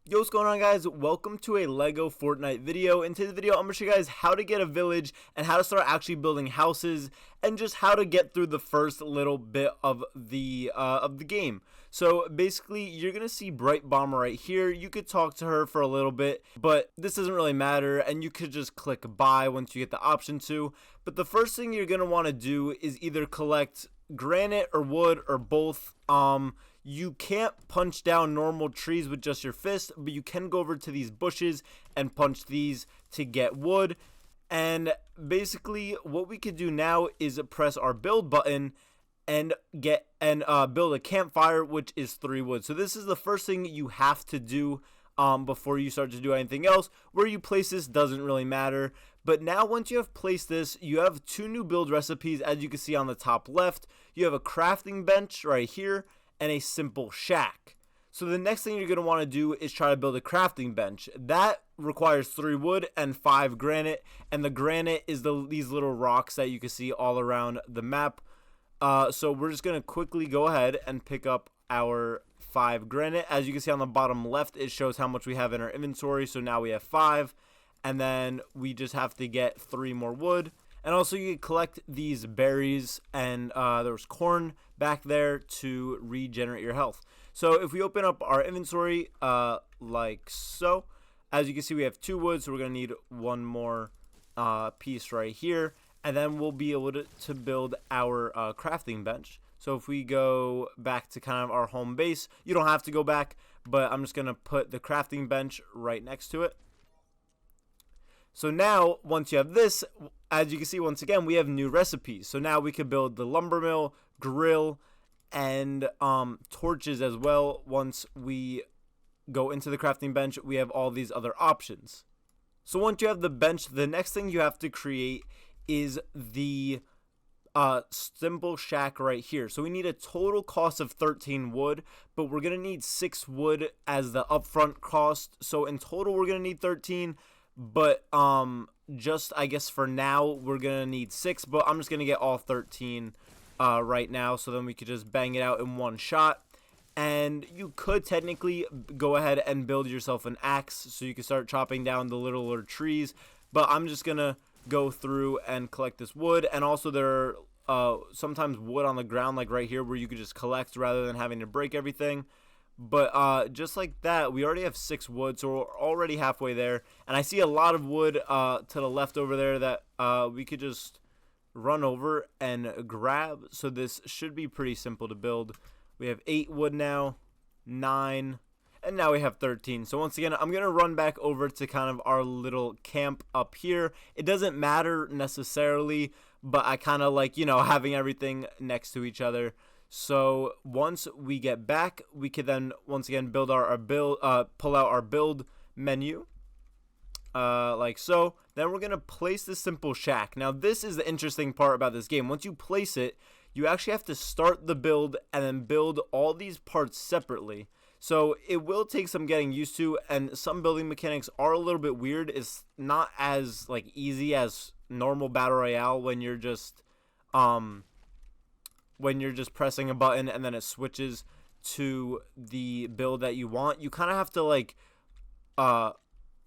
Yo, what's going on, guys? Welcome to a LEGO Fortnite video. In today's video, I'm going to show you guys how to get a village and how to start actually building houses and just how to get through the first little bit of the game. So basically, you're going to see Bright Bomber right here. You could talk to her for a little bit, but this doesn't really matter, and you could just click buy once you get the option to. But the first thing you're going to want to do is either collect granite or wood or both. You can't punch down normal trees with just your fist, but you can go over to these bushes and punch these to get wood. And basically what we could do now is press our build button and build a campfire, which is 3 wood. So this is the first thing you have to do before you start to do anything else. Where you place this doesn't really matter. But now once you have placed this, you have 2 new build recipes. As you can see on the top left, you have a crafting bench right here and a simple shack. So the next thing you're going to want to do is try to build a crafting bench. That requires 3 wood and 5 granite, and the granite is these little rocks that you can see all around the map. So we're just going to quickly go ahead and pick up our 5 granite. As you can see on the bottom left, it shows how much we have in our inventory. So now we have 5, and then we just have to get 3 more wood. And also you can collect these berries, and there was corn back there to regenerate your health. So if we open up our inventory like so, as you can see we have 2 wood, so we're going to need 1 more piece right here. And then we'll be able to build our crafting bench. So if we go back to kind of our home base, you don't have to go back, but I'm just going to put the crafting bench right next to it. So now, once you have this, as you can see, once again, we have new recipes. So now we can build the lumber mill, grill, and torches as well. Once we go into the crafting bench, we have all these other options. So once you have the bench, the next thing you have to create is the simple shack right here. So we need a total cost of 13 wood, but we're going to need 6 wood as the upfront cost. So in total, we're going to need 13. But just I guess for now we're gonna need 6, but I'm just gonna get all 13 right now, so then we could just bang it out in one shot. And you could technically go ahead and build yourself an axe so you can start chopping down the littler trees, but I'm just gonna go through and collect this wood. And also there are sometimes wood on the ground, like right here, where you could just collect rather than having to break everything. But just like that, we already have 6 wood, so we're already halfway there. And I see a lot of wood to the left over there that we could just run over and grab. So this should be pretty simple to build. We have 8 wood now, 9, and now we have 13. So once again, I'm going to run back over to kind of our little camp up here. It doesn't matter necessarily, but I kind of like, having everything next to each other. So once we get back, we can then once again build our build, pull out our build menu, like so. Then we're gonna place the simple shack. Now this is the interesting part about this game. Once you place it, you actually have to start the build and then build all these parts separately. So it will take some getting used to, and some building mechanics are a little bit weird. It's not as like easy as normal battle royale when you're just pressing a button and then it switches to the build that you want. You kind of have to like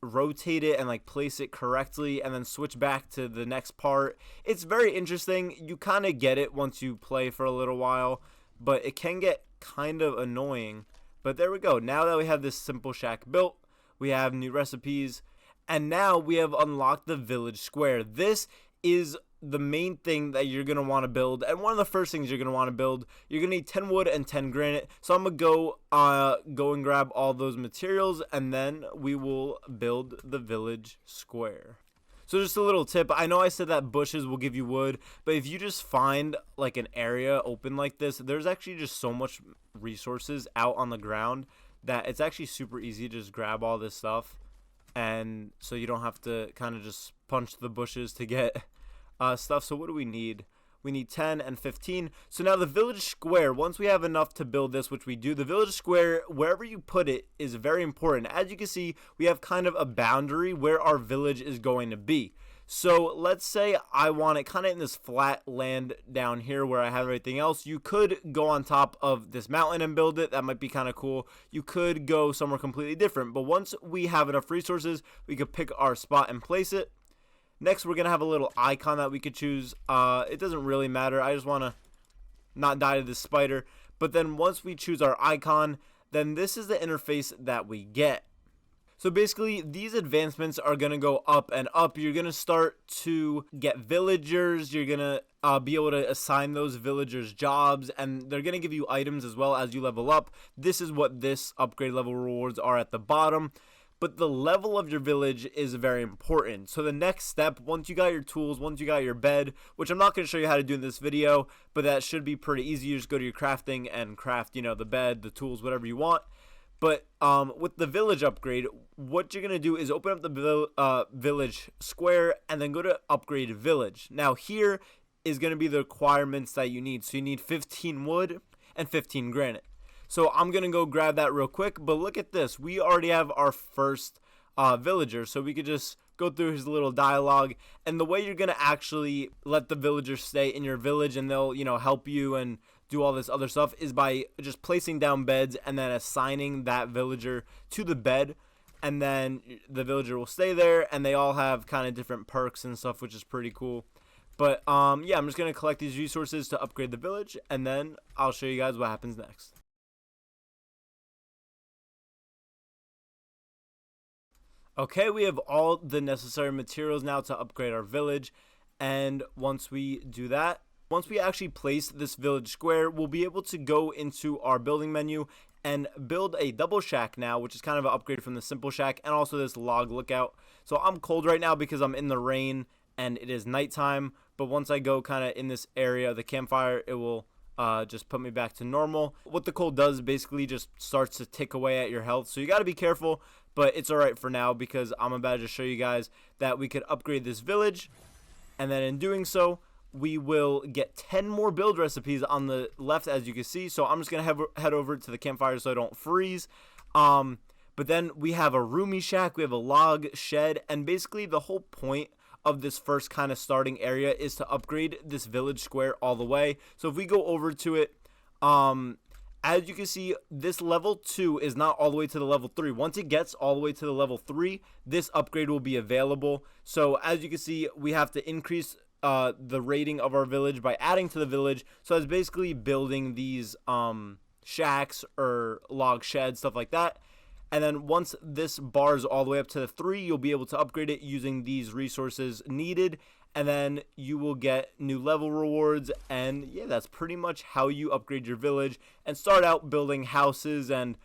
rotate it and like place it correctly and then switch back to the next part. It's very interesting. You kind of get it once you play for a little while, but it can get kind of annoying. But there we go. Now that we have this simple shack built, we have new recipes, and now we have unlocked the village square. This is the main thing that you're going to want to build, and one of the first things you're going to want to build. You're going to need 10 wood and 10 granite. So I'm going to go and grab all those materials, and then we will build the village square. So just a little tip, I know I said that bushes will give you wood, but if you just find like an area open like this, there's actually just so much resources out on the ground that it's actually super easy to just grab all this stuff, and so you don't have to kind of just punch the bushes to get stuff. So what do we need? We need 10 and 15. So now the village square, once we have enough to build this, which we do, the village square, wherever you put it is very important. As you can see, we have kind of a boundary where our village is going to be. So let's say I want it kind of in this flat land down here where I have everything else. You could go on top of this mountain and build it. That might be kind of cool. You could go somewhere completely different. But once we have enough resources, we could pick our spot and place it. Next, we're going to have a little icon that we could choose. It doesn't really matter. I just want to not die to this spider. But then once we choose our icon, then this is the interface that we get. So basically, these advancements are going to go up and up. You're going to start to get villagers. You're going to be able to assign those villagers jobs, and they're going to give you items as well as you level up. This is what this upgrade level rewards are at the bottom. But the level of your village is very important. So the next step, once you got your tools, once you got your bed, which I'm not going to show you how to do in this video, but that should be pretty easy. You just go to your crafting and craft, the bed, the tools, whatever you want. But with the village upgrade, what you're going to do is open up the village square and then go to upgrade village. Now here is going to be the requirements that you need. So you need 15 wood and 15 granite. So I'm going to go grab that real quick. But look at this. We already have our first villager. So we could just go through his little dialogue. And the way you're going to actually let the villagers stay in your village and they'll, help you and do all this other stuff is by just placing down beds and then assigning that villager to the bed, and then the villager will stay there, and they all have kind of different perks and stuff, which is pretty cool. But yeah, I'm just gonna collect these resources to upgrade the village, and then I'll show you guys what happens next. Okay, we have all the necessary materials now to upgrade our village, and once we do that, once we actually place this village square, we'll be able to go into our building menu and build a double shack now, which is kind of an upgrade from the simple shack, and also this log lookout. So I'm cold right now because I'm in the rain and it is nighttime, but once I go kind of in this area of the campfire, it will just put me back to normal. What the cold does basically just starts to tick away at your health, so you got to be careful, but it's alright for now because I'm about to show you guys that we could upgrade this village, and then in doing so, we will get 10 more build recipes on the left, as you can see. So I'm just going to head over to the campfire so I don't freeze. But then we have a roomy shack, we have a log shed, and basically the whole point of this first kind of starting area is to upgrade this village square all the way. So if we go over to it, as you can see, this level 2 is not all the way to the level 3. Once it gets all the way to the level 3, this upgrade will be available. So as you can see, we have to increase the rating of our village by adding to the village. So it's basically building these shacks or log sheds, stuff like that. And then once this bar is all the way up to the 3, you'll be able to upgrade it using these resources needed, and then you will get new level rewards. And yeah, that's pretty much how you upgrade your village and start out building houses and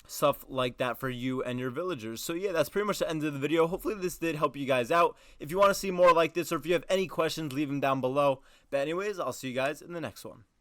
stuff like that for you and your villagers. So yeah, that's pretty much the end of the video. Hopefully this did help you guys out. If you want to see more like this, or if you have any questions, leave them down below. But anyways, I'll see you guys in the next one.